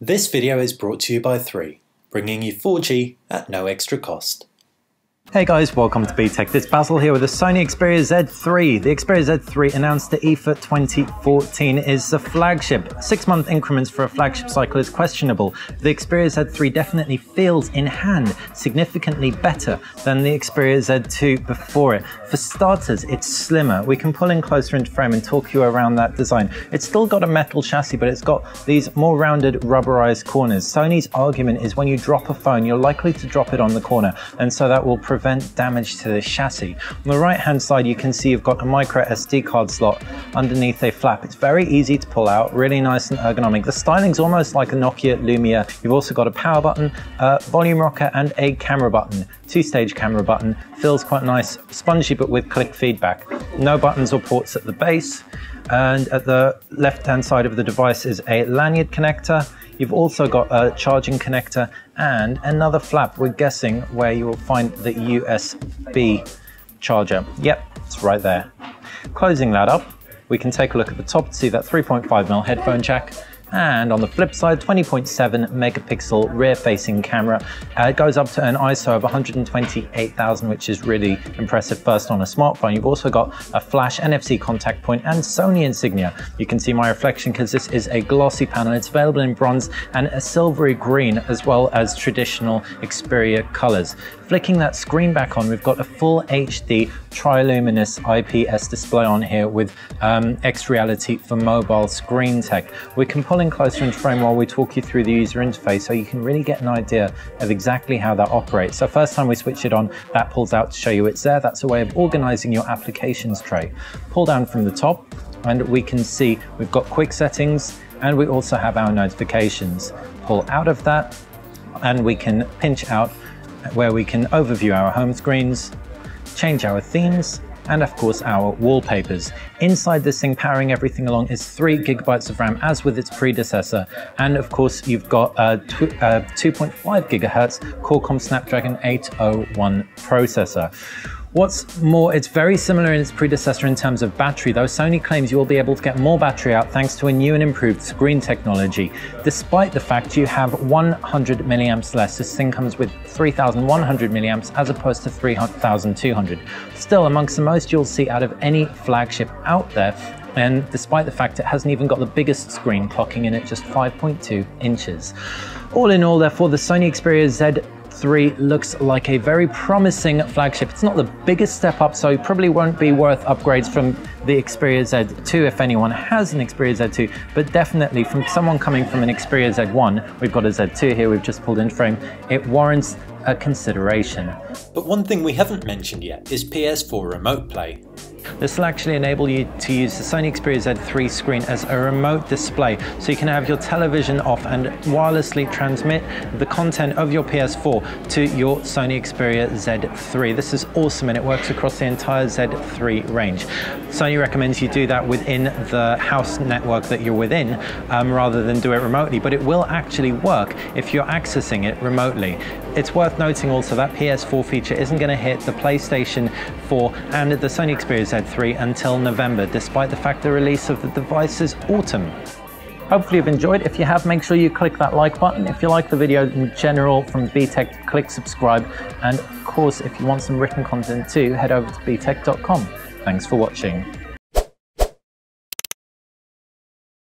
This video is brought to you by 3, bringing you 4G at no extra cost. Hey guys, welcome to BTech. It's Basil here with the Sony Xperia Z3. The Xperia Z3 announced at IFA 2014 is the flagship. 6-month increments for a flagship cycle is questionable. The Xperia Z3 definitely feels in hand significantly better than the Xperia Z2 before it. For starters, it's slimmer. We can pull in closer into frame and talk you around that design. It's still got a metal chassis, but it's got these more rounded rubberized corners. Sony's argument is when you drop a phone, you're likely to drop it on the corner, and so that will prevent damage to the chassis. On the right hand side, you can see you've got a micro SD card slot underneath a flap. It's very easy to pull out, really nice and ergonomic. The styling's almost like a Nokia Lumia. You've also got a power button, a volume rocker, and a camera button. 2-stage camera button. Feels quite nice, spongy but with click feedback. No buttons or ports at the base. And at the left hand side of the device is a lanyard connector. You've also got a charging connector and another flap, we're guessing, where you will find the USB charger. Yep, it's right there. Closing that up, we can take a look at the top to see that 3.5mm headphone jack. And on the flip side, 20.7 megapixel rear-facing camera. It goes up to an ISO of 128,000, which is really impressive first on a smartphone. You've also got a flash NFC contact point and Sony insignia. You can see my reflection because this is a glossy panel. It's available in bronze and a silvery green, as well as traditional Xperia colors. Flicking that screen back on, we've got a full HD triluminous IPS display on here with X-Reality for mobile screen tech. We can pull in closer into frame while we talk you through the user interface so you can really get an idea of exactly how that operates. So first time we switch it on, that pulls out to show you it's there. That's a way of organizing your applications tray. Pull down from the top and we can see we've got quick settings and we also have our notifications. Pull out of that and we can pinch out where we can overview our home screens, change our themes, and of course our wallpapers. Inside this thing, powering everything along, is 3 GB of RAM, as with its predecessor. And of course you've got a 2.5 GHz Qualcomm Snapdragon 801 processor. What's more, it's very similar in its predecessor in terms of battery, though Sony claims you will be able to get more battery out thanks to a new and improved screen technology. Despite the fact you have 100 milliamps less, this thing comes with 3,100 milliamps as opposed to 3,200. Still, amongst the most you'll see out of any flagship out there, and despite the fact it hasn't even got the biggest screen, clocking in at just 5.2 inches. All in all, therefore, the Sony Xperia Z3 looks like a very promising flagship. It's not the biggest step up, so it probably won't be worth upgrades from the Xperia Z2 if anyone has an Xperia Z2, but definitely from someone coming from an Xperia Z1, we've got a Z2 here, we've just pulled in frame, it warrants a consideration. But one thing we haven't mentioned yet is PS4 Remote Play. This will actually enable you to use the Sony Xperia Z3 screen as a remote display, so you can have your television off and wirelessly transmit the content of your PS4 to your Sony Xperia Z3. This is awesome and it works across the entire Z3 range. Sony recommends you do that within the house network that you're within rather than do it remotely, but it will actually work if you're accessing it remotely. It's worth noting also that PS4 feature isn't going to hit the PlayStation 4 and the Sony Xperia Z3 until November, despite the fact the release of the device is autumn. Hopefully you've enjoyed. If you have, make sure you click that like button. If you like the video in general from BTech, click subscribe. And of course, if you want some written content too, head over to btech.com. Thanks for watching.